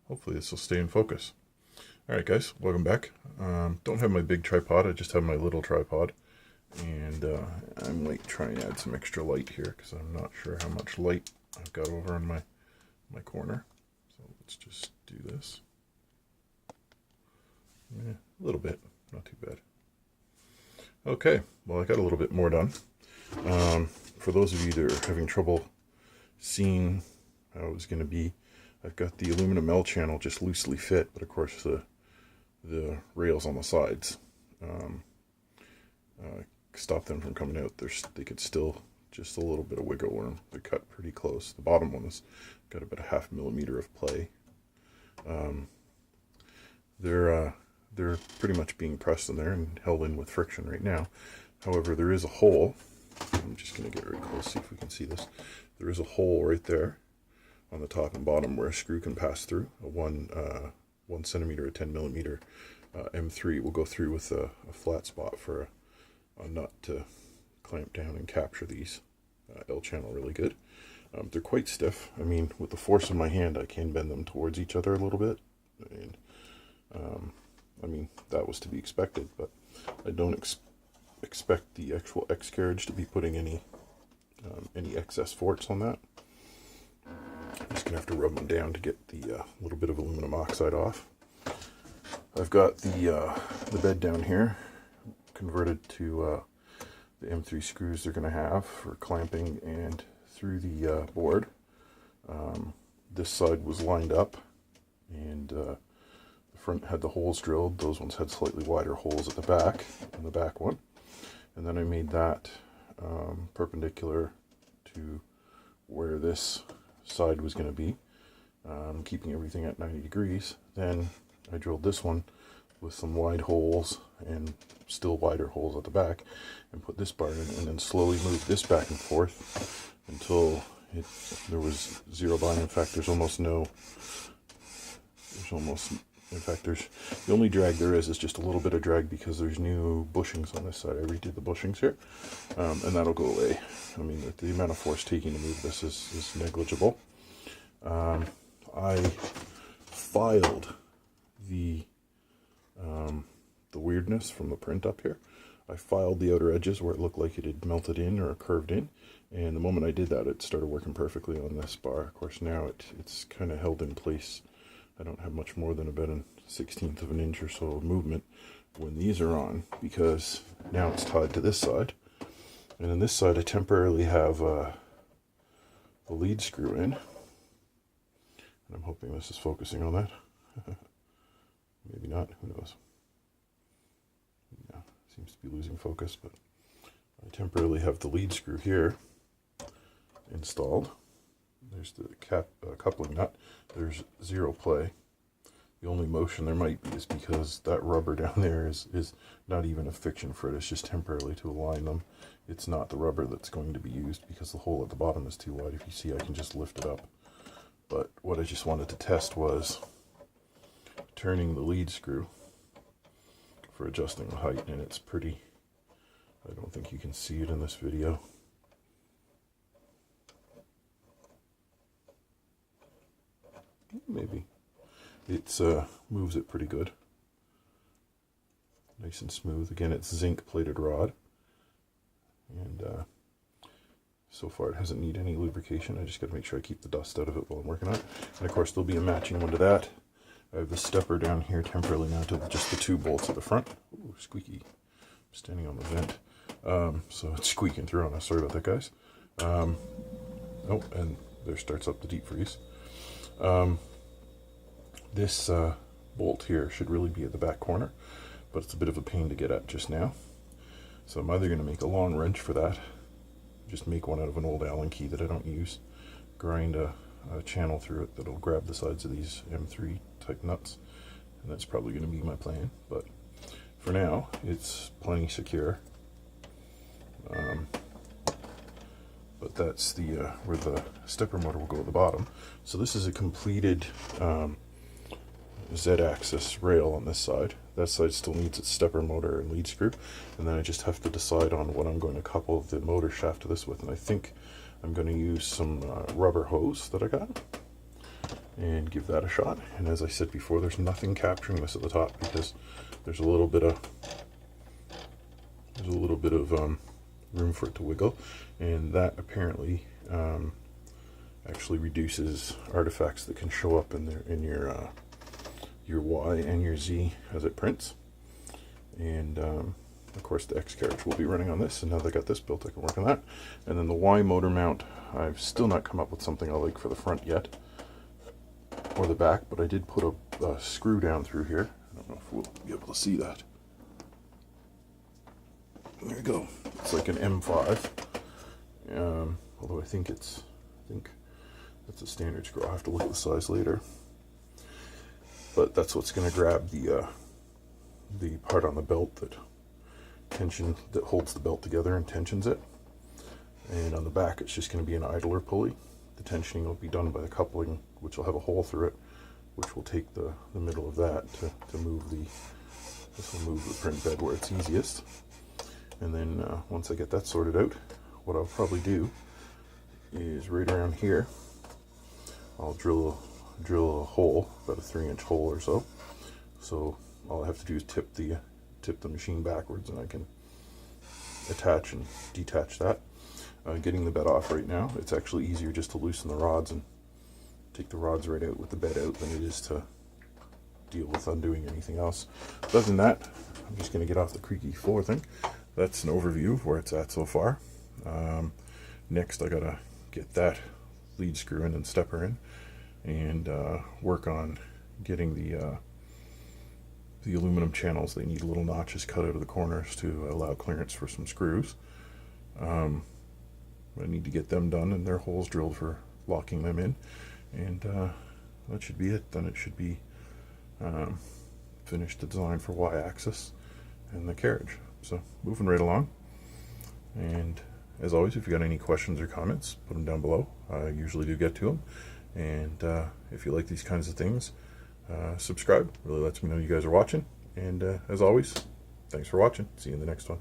Hopefully this will stay in focus. Alright guys, welcome back. Don't have my big tripod, I just have my little tripod. And I might try and add some extra light here because I'm not sure how much light I've got over in my corner. So let's just do this. Yeah, a little bit, not too bad. Okay, well I got a little bit more done. For those of you that are having trouble seeing how it's going to be, I've got the aluminum L channel just loosely fit, but of course the rails on the sides stop them from coming out. They could still just a little bit of wiggle room. They're cut pretty close. The bottom one has got about a 0.5 millimeter of play. They're pretty much being pressed in there and held in with friction right now. However, there is a hole. I'm just going to get very close, see if we can see this. There is a hole right there on the top and bottom where a screw can pass through. A 1 centimeter, a 10 millimeter M3 will go through with a flat spot for a nut to clamp down and capture these L channel really good. They're quite stiff. I mean, with the force of my hand, I can bend them towards each other a little bit. And I mean, that was to be expected, but I don't expect the actual X carriage to be putting any excess force on that. I'm just gonna have to rub them down to get the little bit of aluminum oxide off. I've got the bed down here converted to the M3 screws they're gonna have for clamping and through the board. This side was lined up, and the front had the holes drilled. Those ones had slightly wider holes at the back, in the back one. And then I made that perpendicular to where this side was going to be, keeping everything at 90 degrees. Then I drilled this one with some wide holes and still wider holes at the back, and put this bar in, and then slowly moved this back and forth until there was zero bind. In fact, the only drag there is just a little bit of drag because there's new bushings on this side. I redid the bushings here, and that'll go away. I mean, the amount of force taking to move this is negligible. I filed the weirdness from the print up here. I filed the outer edges where it looked like it had melted in or curved in, and the moment I did that, it started working perfectly on this bar. Of course, now it's kind of held in place. I don't have much more than about a 1/16 of an inch or so of movement when these are on, because now it's tied to this side. And on this side I temporarily have the lead screw in. And I'm hoping this is focusing on that. Maybe not, who knows. Yeah, seems to be losing focus, but I temporarily have the lead screw here installed. There's the coupling nut. There's zero play. The only motion there might be is because that rubber down there is not even a fiction for it. It's just temporarily to align them. It's not the rubber that's going to be used because the hole at the bottom is too wide. If you see, I can just lift it up. But what I just wanted to test was turning the lead screw for adjusting the height, and it's pretty, I don't think you can see it in this video. Maybe. It's moves it pretty good. Nice and smooth. Again, it's zinc plated rod. And so far it hasn't needed any lubrication. I just got to make sure I keep the dust out of it while I'm working on it. And of course there'll be a matching one to that. I have the stepper down here temporarily now to just the 2 bolts at the front. Ooh, squeaky. I'm standing on the vent. So it's squeaking through on us. Sorry about that, guys. Oh, and there starts up the deep freeze. This bolt here should really be at the back corner, but it's a bit of a pain to get at just now. So I'm either going to make a long wrench for that, just make one out of an old Allen key that I don't use, grind a channel through it that'll grab the sides of these M3 type nuts, and that's probably going to be my plan. But for now, it's plenty secure. But that's the where the stepper motor will go at the bottom. So this is a completed Z-axis rail on this side. That side still needs its stepper motor and lead screw, and then I just have to decide on what I'm going to couple the motor shaft to this with. And I think I'm going to use some rubber hose that I got. and give that a shot. And as I said before, there's nothing capturing this at the top because there's a little bit of room for it to wiggle, and that apparently actually reduces artifacts that can show up in your Y and your Z as it prints. And of course the X carriage will be running on this, and now that I got this built I can work on that. And then the Y motor mount, I've still not come up with something I like for the front yet, or the back, but I did put a screw down through here. I don't know if we'll be able to see that. There you go. It's like an M5, although I think that's a standard screw. I'll have to look at the size later. But that's what's going to grab the part on the belt that holds the belt together and tensions it. And on the back, it's just going to be an idler pulley. The tensioning will be done by the coupling, which will have a hole through it, which will take the middle of that to move this will move the print bed where it's easiest. And then once I get that sorted out, what I'll probably do is right around here, I'll drill a hole, about a 3-inch hole or so. So all I have to do is tip the machine backwards, and I can attach and detach that. Getting the bed off right now, it's actually easier just to loosen the rods and take the rods right out with the bed out than it is to deal with undoing anything else. But other than that, I'm just going to get off the creaky floor thing. That's an overview of where it's at so far. Next I gotta get that lead screw in and stepper in, and work on getting the aluminum channels. They need little notches cut out of the corners to allow clearance for some screws. I need to get them done and their holes drilled for locking them in, and that should be it. Then it should be finished the design for Y-axis and the carriage. So moving right along, and as always, if you got any questions or comments, put them down below. I usually do get to them, and if you like these kinds of things, subscribe. Really lets me know you guys are watching, and as always, thanks for watching. See you in the next one.